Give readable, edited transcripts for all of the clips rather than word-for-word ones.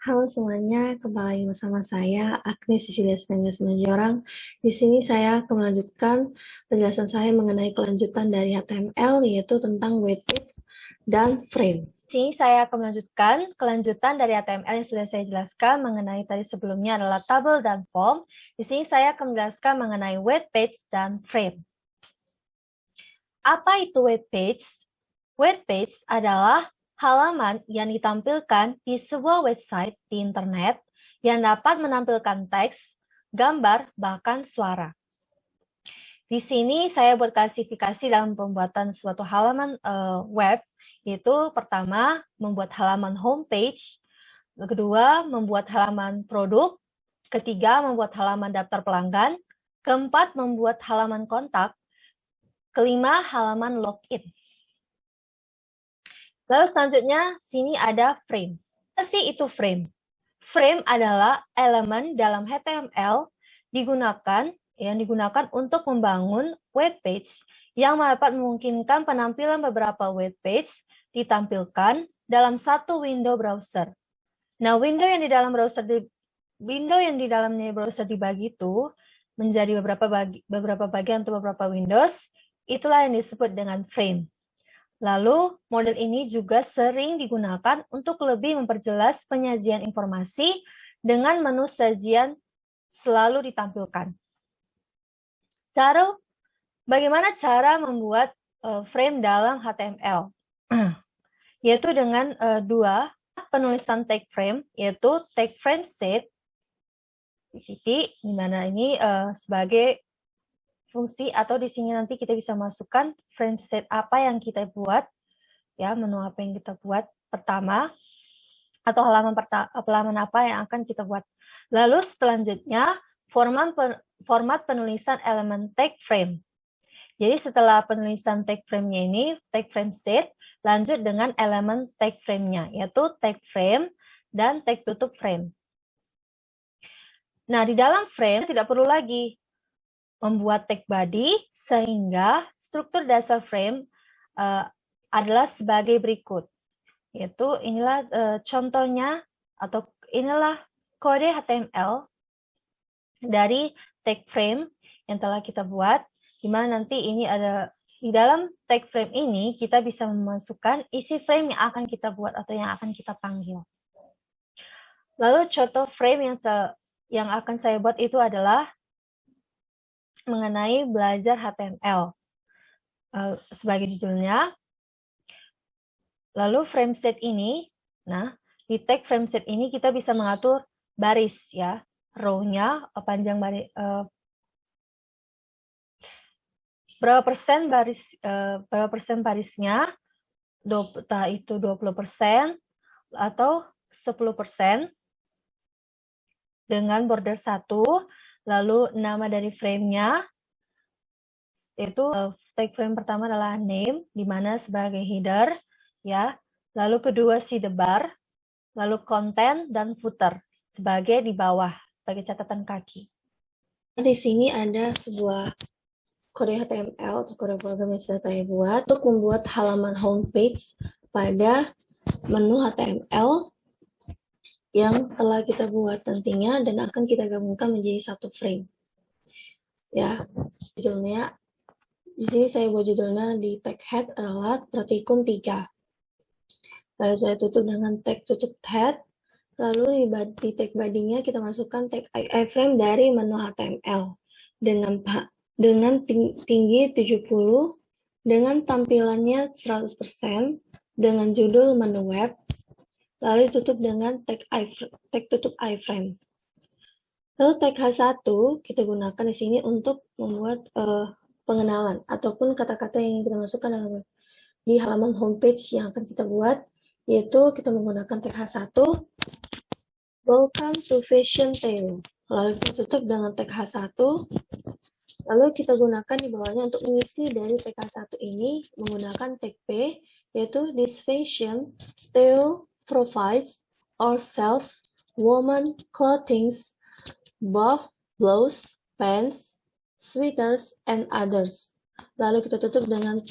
Halo semuanya, kembali lagi bersama saya, Agnes Cecilia Simanjorang. Di sini saya akan melanjutkan penjelasan saya mengenai kelanjutan dari HTML, yaitu tentang web page dan frame. Di sini saya akan melanjutkan kelanjutan dari HTML yang sudah saya jelaskan mengenai tadi sebelumnya adalah tabel dan form. Di sini saya akan menjelaskan mengenai web page dan frame. Apa itu web page? Web page adalah halaman yang ditampilkan di sebuah website di internet yang dapat menampilkan teks, gambar, bahkan suara. Di sini saya buat klasifikasi dalam pembuatan suatu halaman web, yaitu pertama, membuat halaman homepage, kedua, membuat halaman produk, ketiga, membuat halaman daftar pelanggan, keempat, membuat halaman kontak, kelima, halaman login. Lalu selanjutnya, sini ada frame. Apa sih itu frame? Frame adalah elemen dalam HTML yang digunakan untuk membangun web page yang dapat memungkinkan penampilan beberapa web page ditampilkan dalam satu window browser. Nah, window yang di dalamnya browser dibagi itu menjadi beberapa bagian atau beberapa windows, itulah yang disebut dengan frame. Lalu, model ini juga sering digunakan untuk lebih memperjelas penyajian informasi dengan menu sajian selalu ditampilkan. Bagaimana cara membuat frame dalam HTML? Yaitu dengan dua penulisan tag frame, yaitu tag frame set, di mana ini sebagai fungsi, atau di sini nanti kita bisa masukkan frame set apa yang kita buat, ya, menu apa yang kita buat pertama, atau halaman apa yang akan kita buat. Lalu selanjutnya, format penulisan elemen tag frame. Jadi setelah penulisan tag frame-nya ini, tag frame set, lanjut dengan elemen tag frame-nya, yaitu tag frame dan tag tutup frame. Nah, di dalam frame tidak perlu lagi membuat tag body, sehingga struktur dasar frame adalah sebagai berikut. Yaitu inilah contohnya, atau inilah kode HTML dari tag frame yang telah kita buat, di mana nanti ini ada di dalam tag frame ini kita bisa memasukkan isi frame yang akan kita buat atau yang akan kita panggil. Lalu contoh frame yang akan saya buat itu adalah mengenai belajar HTML sebagai judulnya. Lalu frame set ini, nah di tag frame set ini kita bisa mengatur baris, ya, row-nya, panjang baris, berapa persen barisnya, entah itu 20% atau 10% dengan border 1, lalu nama dari frame-nya, itu tag frame pertama adalah name, di mana sebagai header, ya, lalu kedua sidebar, lalu content dan footer sebagai di bawah, sebagai catatan kaki. Di sini ada sebuah kode HTML atau kode program yang sudah saya buat untuk membuat halaman homepage pada menu HTML yang telah kita buat nantinya dan akan kita gabungkan menjadi satu frame. Ya, judulnya di sini saya buat judulnya di tag head adalah praktikum 3. Lalu saya tutup dengan tag tutup head. Lalu di tag body-nya kita masukkan tag iframe dari menu HTML dengan tinggi 70, dengan tampilannya 100%, dengan judul menu web, lalu ditutup dengan tag tutup iframe. Lalu tag H1 kita gunakan di sini untuk membuat pengenalan ataupun kata-kata yang kita masukkan di halaman homepage yang akan kita buat, yaitu kita menggunakan tag H1, welcome to Fashion Tale. Lalu kita tutup dengan tag H1, lalu kita gunakan di bawahnya untuk mengisi dari tag H1 ini menggunakan tag P, yaitu this fashion tale provides or sells woman clothings, both blouse, pants, sweaters, and others. Lalu kita tutup dengan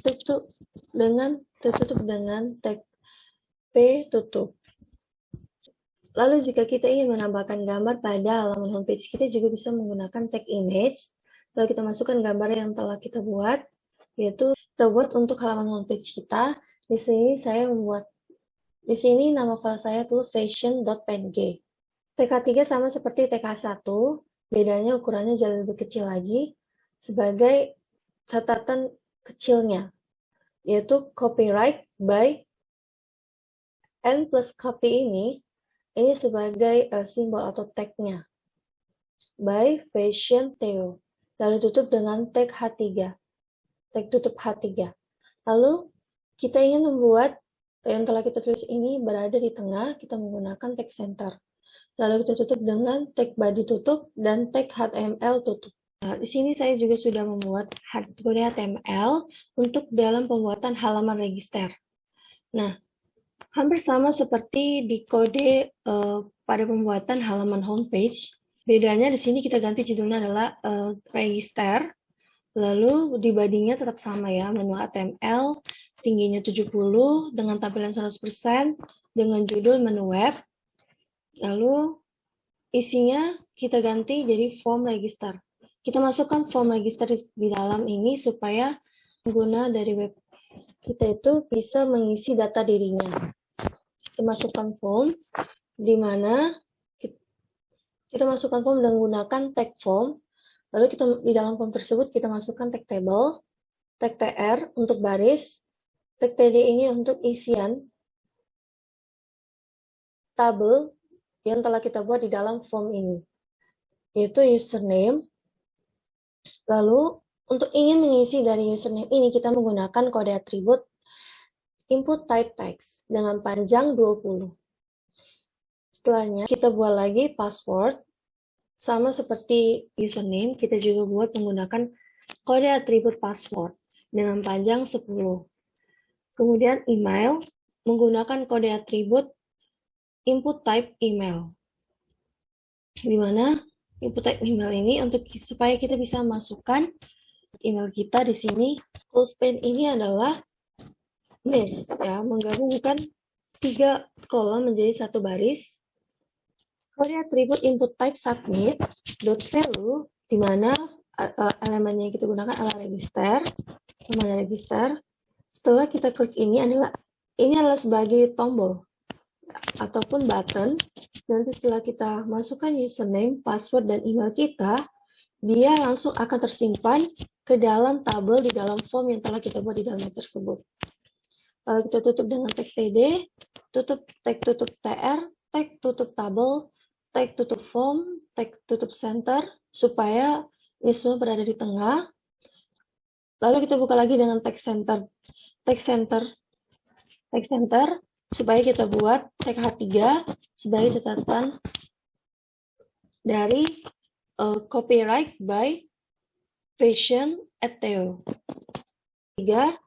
tag P tutup. Lalu jika kita ingin menambahkan gambar pada halaman homepage, kita juga bisa menggunakan tag image. Lalu kita masukkan gambar yang telah kita buat, yaitu kita buat untuk halaman homepage kita. Di sini saya membuat, di sini nama file saya itu fashion.png. TK3 sama seperti TK1, bedanya ukurannya jauh lebih kecil lagi. Sebagai catatan kecilnya, yaitu copyright by N plus copy ini sebagai simbol atau tag-nya by Fashion Theo, lalu tutup dengan tag H3, tag tutup H3. Lalu kita ingin membuat yang telah kita tulis ini berada di tengah, kita menggunakan tag center. Lalu kita tutup dengan tag body tutup dan tag HTML tutup. Nah, di sini saya juga sudah membuat kode HTML untuk dalam pembuatan halaman register. Nah, hampir sama seperti di kode pada pembuatan halaman homepage. Bedanya di sini kita ganti judulnya adalah register. Lalu di body-nya tetap sama ya, menu HTML, tingginya 70 dengan tampilan 100% dengan judul menu web. Lalu isinya kita ganti jadi form register. Kita masukkan form register di dalam ini supaya pengguna dari web kita itu bisa mengisi data dirinya. Kita masukkan form, di mana kita masukkan form dengan menggunakan tag form. Lalu kita di dalam form tersebut kita masukkan tag table, tag tr untuk baris, tag td ini untuk isian tabel yang telah kita buat di dalam form ini, yaitu username. Lalu untuk ingin mengisi dari username ini kita menggunakan kode atribut input type text dengan panjang 20. Setelahnya kita buat lagi password, sama seperti username, kita juga buat menggunakan kode atribut password dengan panjang 10. Kemudian email, menggunakan kode atribut input type email. Di mana input type email ini untuk supaya kita bisa masukkan email kita di sini. Full span ini adalah merge ya, menggabungkan 3 kolom menjadi 1 baris. Kode atribut input type submit .value, di mana elemennya yang kita gunakan adalah register, namanya register. Setelah kita klik ini adalah sebagai tombol ataupun button. Nanti setelah kita masukkan username, password, dan email kita, dia langsung akan tersimpan ke dalam tabel di dalam form yang telah kita buat di dalam tersebut. Lalu kita tutup dengan tag td, tag tutup tr, tag tutup tabel, tag tutup form, tag tutup center, supaya ini semua berada di tengah. Lalu kita buka lagi dengan tag center, supaya kita buat tag H3 sebagai catatan dari copyright by Fashion @Theo. 3,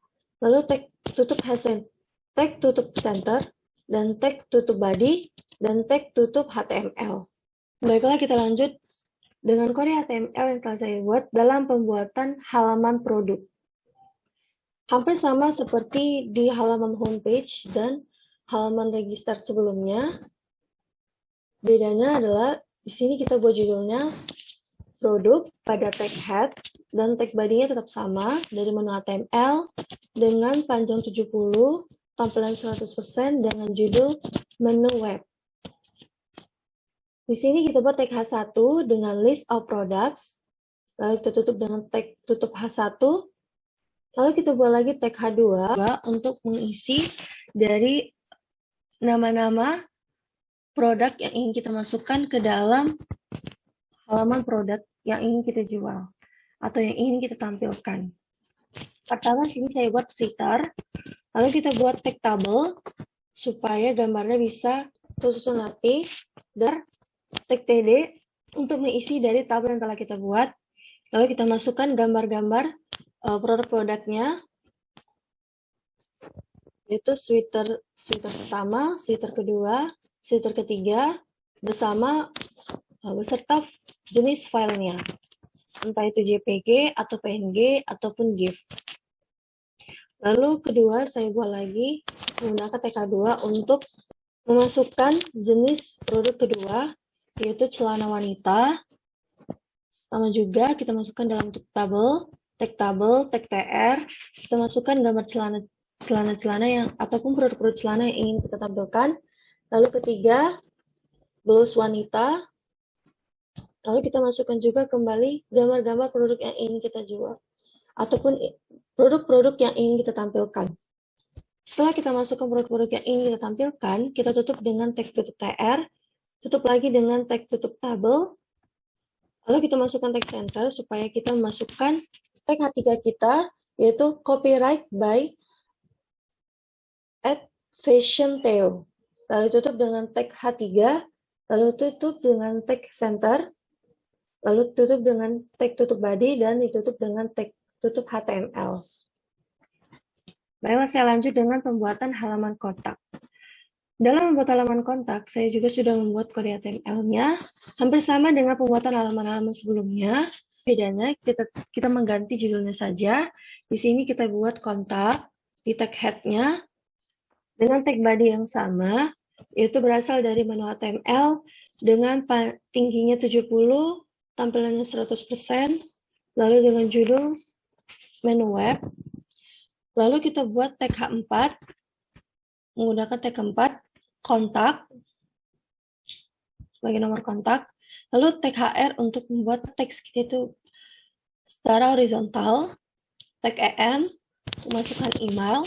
lalu tag tutup tag tutup center, dan tag tutup body, dan tag tutup HTML. Baiklah, kita lanjut dengan kode HTML yang telah saya buat dalam pembuatan halaman produk. Hampir sama seperti di halaman homepage dan halaman register sebelumnya. Bedanya adalah di sini kita buat judulnya produk pada tag head, dan tag body-nya tetap sama dari menu HTML dengan panjang 70, tampilan 100% dengan judul menu web. Di sini kita buat tag H1 dengan list of products, lalu kita tutup dengan tag tutup H1, lalu kita buat lagi tag H2 untuk mengisi dari nama-nama produk yang ingin kita masukkan ke dalam halaman produk yang ingin kita jual atau yang ingin kita tampilkan. Pertama sini saya buat sweater, lalu kita buat tag tabel supaya gambarnya bisa tersusun rapi, dan tag td untuk mengisi dari tabel yang telah kita buat. Lalu kita masukkan gambar-gambar produk-produknya, yaitu sweater pertama, sweater kedua, sweater ketiga, beserta jenis filenya, entah itu JPG atau PNG ataupun GIF. Lalu kedua saya buat lagi menggunakan TK2 untuk memasukkan jenis produk kedua, yaitu celana wanita. Sama juga kita masukkan dalam tag tabel, tag TR, kita masukkan gambar celana yang ataupun produk-produk celana yang ingin kita tampilkan. Lalu ketiga, blouse wanita. Lalu kita masukkan juga kembali gambar-gambar produk yang ingin kita jual ataupun produk-produk yang ingin kita tampilkan. Setelah kita masukkan produk-produk yang ingin kita tampilkan, kita tutup dengan tag tutup TR, tutup lagi dengan tag tutup tabel, lalu kita masukkan tag center supaya kita memasukkan tag H3 kita, yaitu copyright by @fashiontheo. Lalu tutup dengan tag H3, lalu tutup dengan tag center, lalu tutup dengan tag tutup body, dan ditutup dengan tag tutup HTML. Baiklah, saya lanjut dengan pembuatan halaman kontak. Dalam membuat halaman kontak, saya juga sudah membuat kode HTML-nya, hampir sama dengan pembuatan halaman-halaman sebelumnya. Bedanya, kita mengganti judulnya saja. Di sini kita buat kontak, di tag head-nya, dengan tag body yang sama, yaitu berasal dari menu HTML, dengan tingginya 70, tampilannya 100%, lalu dengan judul menu web. Lalu kita buat tag H4, menggunakan tag H4, kontak, sebagai nomor kontak. Lalu tag HR untuk membuat teks itu secara horizontal. Tag EM, memasukkan email.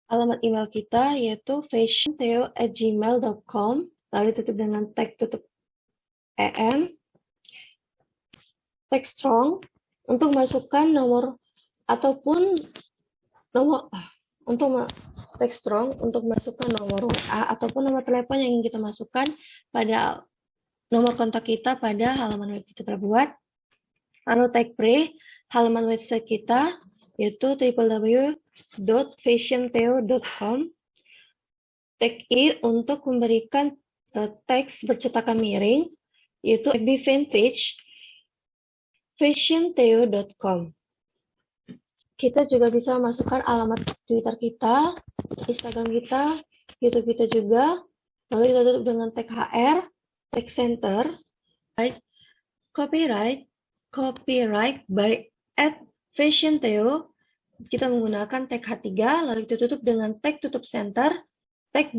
Alamat email kita yaitu fashiontheo@gmail.com. Lalu tutup dengan tag tutup EM. Tag strong, untuk masukkan nomor ataupun tag strong untuk masukkan nomor WA ataupun nomor telepon yang ingin kita masukkan pada nomor kontak kita pada halaman web kita terbuat. Lalu tag pre, halaman website kita yaitu www.fashiontheo.com. Tag I untuk memberikan teks bercetakan miring yaitu FB fanpage fashiontheo.com. Kita juga bisa masukkan alamat Twitter kita, Instagram kita, YouTube kita juga. Lalu kita tutup dengan tag HR, tag center, copyright by @fashiontheo. Kita menggunakan tag H3, lalu kita tutup dengan tag tutup center, tag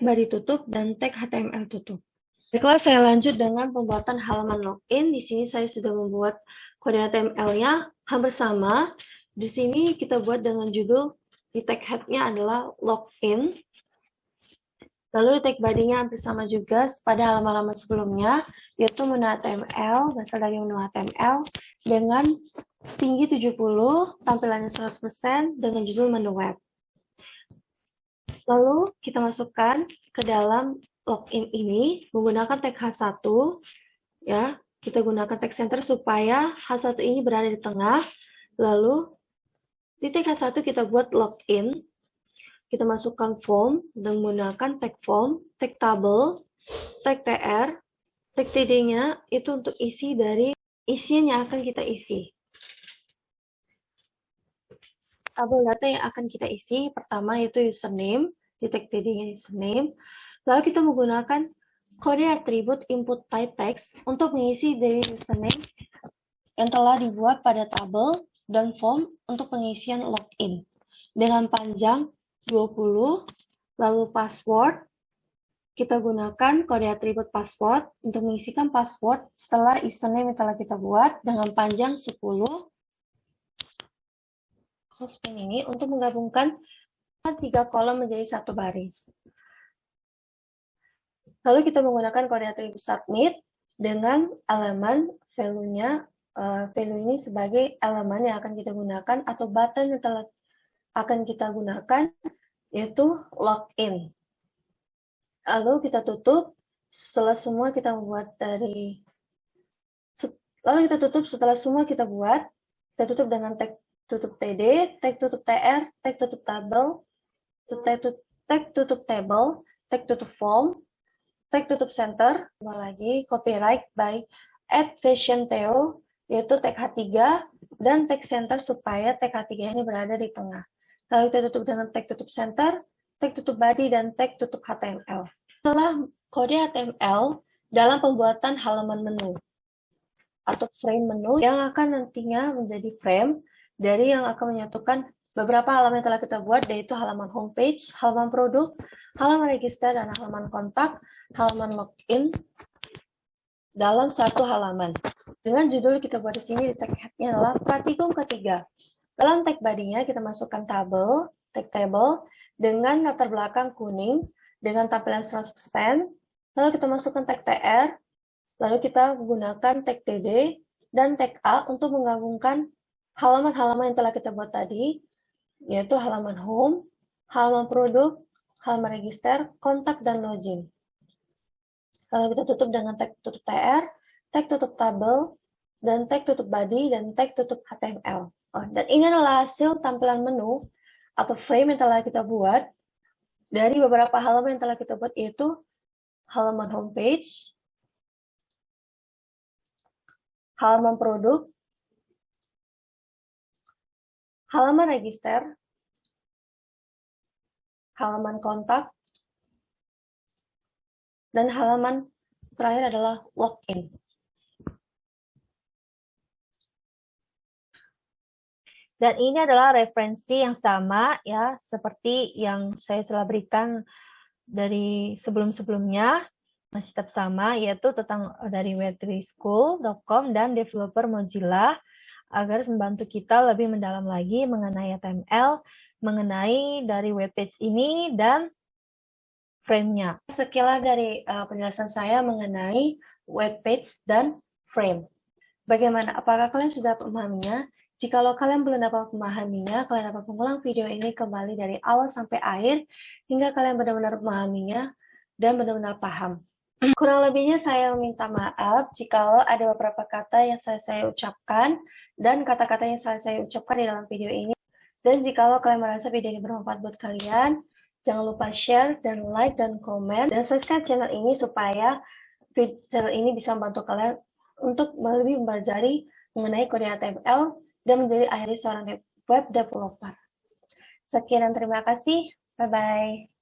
body tutup, dan tag HTML tutup. Baiklah, saya lanjut dengan pembuatan halaman login. Di sini saya sudah membuat kode HTML-nya hampir sama. Di sini kita buat dengan judul, di tag head-nya adalah login. Lalu di tag body-nya hampir sama juga pada halaman-halaman sebelumnya, yaitu menu HTML, berasal dari menu HTML, dengan tinggi 70, tampilannya 100%, dengan judul menu web. Lalu kita masukkan ke dalam login ini menggunakan tag H1, ya, kita gunakan tag center supaya H1 ini berada di tengah. Lalu di tag H1 kita buat login, kita masukkan form dan menggunakan tag form, tag tabel, tag TR, tag TD-nya itu untuk isi dari isian yang akan kita isi. Tabel data yang akan kita isi pertama yaitu username, di tag TD-nya username. Lalu kita menggunakan kode atribut input type text untuk mengisi dari username yang telah dibuat pada tabel dan form untuk pengisian login dengan panjang 20, lalu password, kita gunakan kode atribut password untuk mengisikan password setelah username yang telah kita buat dengan panjang 10. Close ini untuk menggabungkan 3 kolom menjadi 1 baris. Lalu kita menggunakan kode atribut submit dengan elemen value-nya, value ini sebagai elemen yang akan kita gunakan atau button yang telah akan kita gunakan yaitu login. Lalu kita tutup setelah semua kita membuat dari setelah semua kita buat, kita tutup dengan tag tutup TD, tag tutup TR, tag tutup tabel, tag tutup table, tag tutup form, tag tutup center, lagi copyright by @fashiontheo, yaitu tag H3 dan tag center supaya tag H3 ini berada di tengah. Lalu kita tutup dengan tag tutup center, tag tutup body, dan tag tutup HTML. Setelah kode HTML dalam pembuatan halaman menu atau frame menu yang akan nantinya menjadi frame dari yang akan menyatukan beberapa halaman yang telah kita buat, yaitu halaman homepage, halaman produk, halaman register, dan halaman kontak, halaman login dalam satu halaman. Dengan judul kita buat di sini di tag head-nya adalah praktikum ketiga. Dalam tag body-nya kita masukkan tabel, tag table dengan latar belakang kuning dengan tampilan 100%. Lalu kita masukkan tag TR, lalu kita menggunakan tag TD dan tag A untuk menggabungkan halaman-halaman yang telah kita buat tadi, yaitu halaman home, halaman produk, halaman register, kontak, dan login. Lalu kita tutup dengan tag tutup TR, tag tutup tabel, dan tag tutup body, dan tag tutup HTML. Dan ini adalah hasil tampilan menu atau frame yang telah kita buat dari beberapa halaman yang telah kita buat, yaitu halaman homepage, halaman produk, halaman register, halaman kontak, dan halaman terakhir adalah login. Dan ini adalah referensi yang sama ya, seperti yang saya telah berikan dari sebelum-sebelumnya, masih tetap sama, yaitu tentang dari web3school.com dan developer Mozilla, agar membantu kita lebih mendalam lagi mengenai HTML, mengenai dari webpage ini dan frame-nya. Sekilas dari penjelasan saya mengenai webpage dan frame. Bagaimana? Apakah kalian sudah memahaminya? Jikalau kalian belum dapat memahaminya, kalian dapat mengulang video ini kembali dari awal sampai akhir, hingga kalian benar-benar memahaminya dan benar-benar paham. Kurang lebihnya saya meminta maaf jikalau ada beberapa kata yang saya ucapkan dan kata-kata yang saya ucapkan di dalam video ini. Dan jikalau kalian merasa video ini bermanfaat buat kalian, jangan lupa share dan like dan komen dan subscribe channel ini supaya channel ini bisa membantu kalian untuk lebih mempelajari mengenai kode HTML dan menjadi akhirnya seorang web developer. Sekian dan terima kasih. Bye-bye.